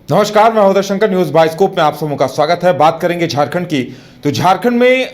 नमस्कार, मैं Uday Shankar. News bioscope में आप सबों का स्वागत है। बात करेंगे झारखंड की। तो झारखंड में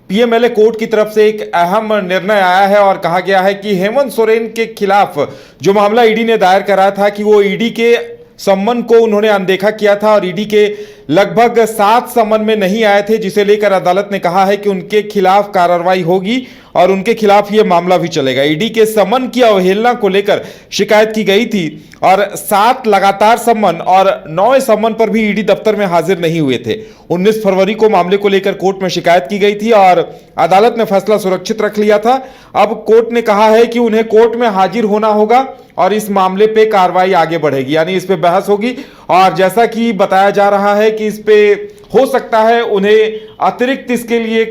पीएमएलए कोर्ट की तरफ से एक अहम निर्णय आया है और कहा गया है कि हेमंत सोरेन के खिलाफ जो मामला ईडी ने दायर करा था कि वो ईडी के सम्मन को उन्होंने अनदेखा किया था और ईडी के लगभग 7 सम्मन में नहीं आए थे, जिसे लेकर अदालत ने कहा है कि उनके खिलाफ कार्रवाई होगी और उनके खिलाफ यह मामला भी चलेगा। ईडी के सम्मन की अवहेलना को लेकर शिकायत की गई थी और 7 लगातार सम्मन और 9 सम्मन पर भी ईडी दफ्तर में हाजिर नहीं हुए थे। 19 फरवरी को मामले को लेकर कोर्ट में शिकायत की गई थी और अदालत ने फैसला सुरक्षित रख लिया था। अब कोर्ट ने कहा है कि उन्हें कोर्ट में हाजिर होना होगा और इस मामले पे कार्रवाई आगे बढ़ेगी, यानी इस पे बहस होगी। और जैसा कि बताया जा रहा है कि इस पे हो सकता है उन्हें अतिरिक्त इसके लिए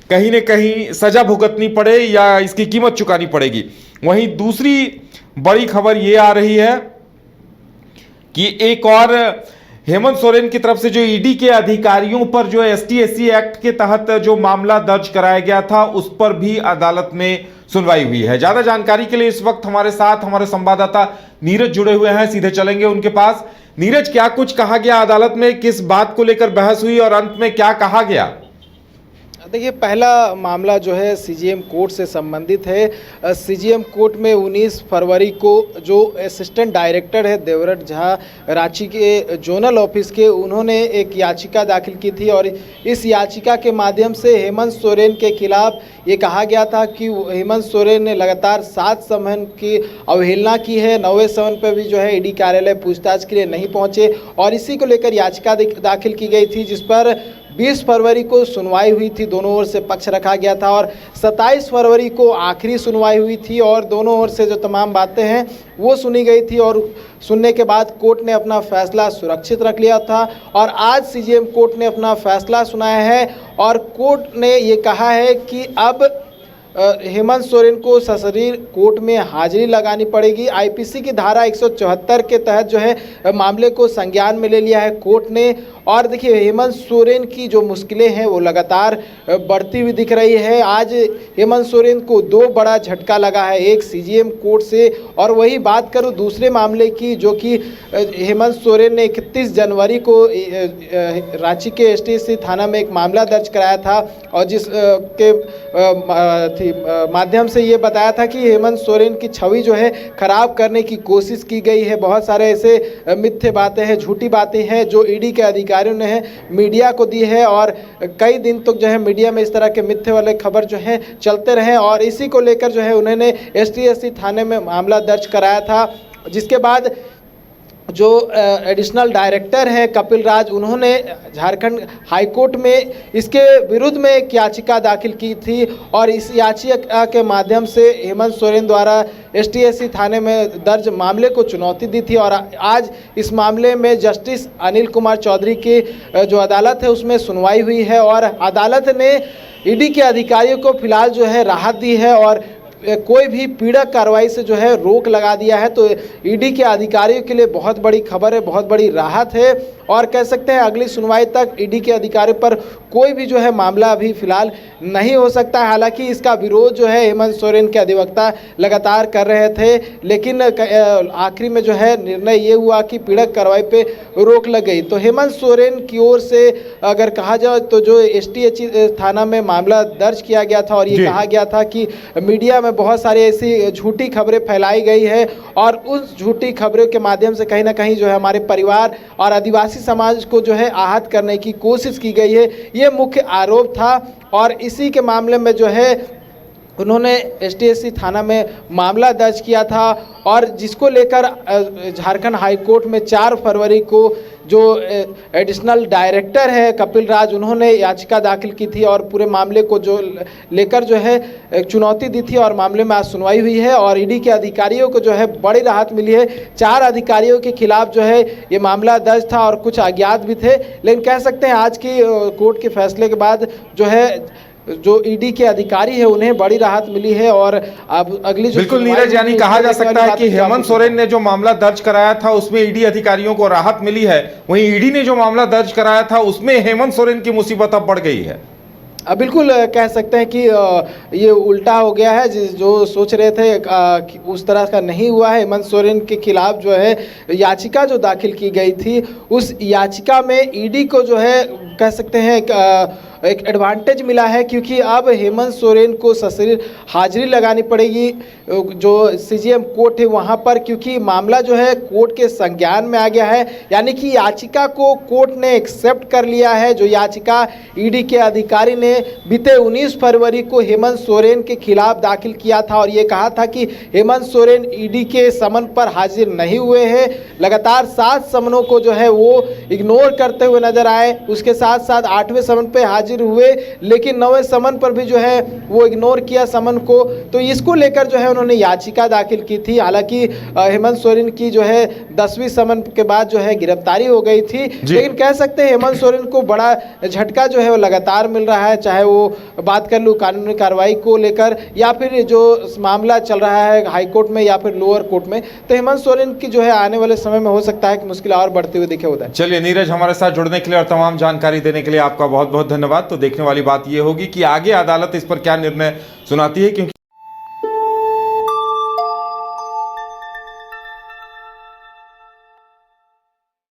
कहीं न कहीं सजा भुगतनी पड़े या इसकी कीमत चुकानी पड़ेगी। वहीं दूसरी बड़ी खबर यह आ रही है कि एक और हेमंत सोरेन की तरफ से जो ईडी के अधिकारियों पर जो एसटी/एससी एक्ट के तहत जो मामला दर्ज कराया गया था, उस पर भी अदालत में सुनवाई हुई है। ज्यादा जानकारी के लिए इस वक्त हमारे साथ हमारे संवाददाता नीरज जुड़े हुए हैं, सीधे चलेंगे उनके पास। नीरज, क्या कुछ कहा गया अदालत में, किस बात को लेकर बहस हुई और अंत में क्या कहा गया? देखिए, पहला मामला जो है सीजीएम कोर्ट से संबंधित है। सीजीएम कोर्ट में 19 फरवरी को जो असिस्टेंट डायरेक्टर है देवव्रत झा, रांची के जोनल ऑफिस के, उन्होंने एक याचिका दाखिल की थी और इस याचिका के माध्यम से हेमंत सोरेन के खिलाफ ये कहा गया था कि हेमंत सोरेन ने लगातार 7 सम्मन की अवहेलना की है। 9वें सम्मन पर भी जो है ईडी कार्यालय पूछताछ के लिए नहीं पहुंचे और इसी को लेकर याचिका दाखिल की गई थी, जिस पर 20 फरवरी को सुनवाई हुई थी। दोनों ओर से पक्ष रखा गया था और 27 फरवरी को आखिरी सुनवाई हुई थी और दोनों ओर से जो तमाम बातें हैं वो सुनी गई थी और सुनने के बाद कोर्ट ने अपना फैसला सुरक्षित रख लिया था। और आज सीजीएम कोर्ट ने अपना फैसला सुनाया है और कोर्ट ने ये कहा है कि अब हेमंत सोरेन को सशरीर कोर्ट में हाजिरी लगानी पड़ेगी। आईपीसी की धारा 174 के तहत जो है मामले को संज्ञान में ले लिया है कोर्ट ने। और देखिए, हेमंत सोरेन की जो मुश्किलें हैं वो लगातार बढ़ती हुई दिख रही है। आज हेमंत सोरेन को 2 बड़ा झटका लगा है, एक सीजीएम कोर्ट से और वही बात करूं दूसरे मामले की, जो कि हेमंत सोरेन ने 31 जनवरी को रांची के एसटीएससी थाना में एक मामला दर्ज कराया था और जिस के माध्यम से ये बताया था कि हेमंत सोरेन की छवि जो है खराब करने की कोशिश की गई है। बहुत सारे ऐसे मिथ्या बातें हैं, झूठी बातें हैं जो ईडी के अधिकारियों ने मीडिया को दी है और कई दिन तक जो है मीडिया में इस तरह के मिथ्या वाले खबर जो है चलते रहे और इसी को लेकर जो है उन्होंने एसटीएससी थाने में मामला दर्ज कराया था। जिसके बाद जो एडिशनल डायरेक्टर है कपिल राज, उन्होंने झारखंड हाईकोर्ट में इसके विरुद्ध में एक याचिका दाखिल की थी और इस याचिका के माध्यम से हेमंत सोरेन द्वारा एसटीएससी थाने में दर्ज मामले को चुनौती दी थी। और आज इस मामले में जस्टिस अनिल कुमार चौधरी की जो अदालत है उसमें सुनवाई हुई है और अदालत ने ईडी के अधिकारियों को फिलहाल जो है राहत दी है और कोई भी पीड़क कार्रवाई से जो है रोक लगा दिया है। तो ईडी के अधिकारियों के लिए बहुत बड़ी खबर है, बहुत बड़ी राहत है और कह सकते हैं अगली सुनवाई तक ईडी के अधिकारियों पर कोई भी जो है मामला अभी फिलहाल नहीं हो सकता है। हालांकि इसका विरोध जो है हेमंत सोरेन के अधिवक्ता लगातार कर रहे थे, लेकिन आखिरी में जो है निर्णय ये हुआ कि पीड़क कार्रवाई पे रोक लग गई। तो हेमंत सोरेन की ओर से अगर कहा जाए तो जो एसटीएससी थाना में मामला दर्ज किया गया था और ये कहा गया था कि मीडिया में बहुत सारी ऐसी झूठी खबरें फैलाई गई है और उस झूठी खबरों के माध्यम से कहीं ना कहीं जो है हमारे परिवार और आदिवासी समाज को जो है आहत करने की कोशिश की गई है, ये मुख्य आरोप था। और इसी के मामले में जो है उन्होंने एसटीएससी थाना में मामला दर्ज किया था और जिसको लेकर झारखंड हाई कोर्ट में 4 फरवरी को जो एडिशनल डायरेक्टर है कपिल राज, उन्होंने याचिका दाखिल की थी और पूरे मामले को जो लेकर जो है चुनौती दी थी और मामले में आज सुनवाई हुई है और ईडी के अधिकारियों को जो है बड़ी राहत मिली है। 4 अधिकारियों के खिलाफ जो है ये मामला दर्ज था और कुछ अज्ञात भी थे, लेकिन कह सकते हैं आज की कोर्ट के फैसले के बाद जो है जो ईडी के अधिकारी है उन्हें बड़ी राहत मिली है और अब अगली बिल्कुल नीरज, यानी कहा जा सकता है कि हेमंत सोरेन ने जो मामला दर्ज कराया था उसमें ईडी अधिकारियों को राहत मिली है, वहीं ईडी ने जो मामला दर्ज कराया था उसमें हेमंत सोरेन की मुसीबत अब बढ़ गई है। बिल्कुल कह सकते हैं कि ये उल्टा हो गया है। जो सोच रहे थे कि उस तरह का नहीं हुआ है। हेमंत सोरेन के खिलाफ जो है याचिका जो दाखिल की गई थी, उस याचिका में ईडी को जो है कह सकते हैं एक एडवांटेज मिला है, क्योंकि अब हेमंत सोरेन को सशरीर हाजिरी लगानी पड़ेगी जो सीजेएम कोर्ट है वहाँ पर, क्योंकि मामला जो है कोर्ट के संज्ञान में आ गया है। यानी कि याचिका को कोर्ट ने एक्सेप्ट कर लिया है, जो याचिका ईडी के अधिकारी ने बीते 19 फरवरी को हेमंत सोरेन के खिलाफ दाखिल किया था और ये कहा था कि हेमंत सोरेन ईडी के समन पर हाजिर नहीं हुए हैं। लगातार 7 समनों को जो है वो इग्नोर करते हुए नजर आए। उसके साथ साथ 8वें समन पे हाजिर हुए, लेकिन 9वें समन पर भी जो है वो इग्नोर किया समन को। तो इसको लेकर जो है उन्होंने याचिका दाखिल की थी। हालांकि हेमंत सोरेन की जो है 10वीं समन के बाद जो है गिरफ्तारी हो गई थी, लेकिन कह सकते हैं हेमंत सोरेन को बड़ा झटका जो है वो लगातार मिल रहा है। चाहे वो बात कर लूँ कानूनी कार्रवाई को लेकर या फिर जो मामला चल रहा है हाई कोर्ट में या फिर लोअर कोर्ट में, तो हेमंत सोरेन की जो है आने वाले समय में हो सकता है कि मुश्किल और बढ़ते हुए दिखे होता है। चलिए नीरज, हमारे साथ जुड़ने के लिए और तमाम जानकारी देने के लिए आपका बहुत बहुत धन्यवाद। तो देखने वाली बात यह होगी कि आगे अदालत इस पर क्या निर्णय सुनाती है, क्योंकि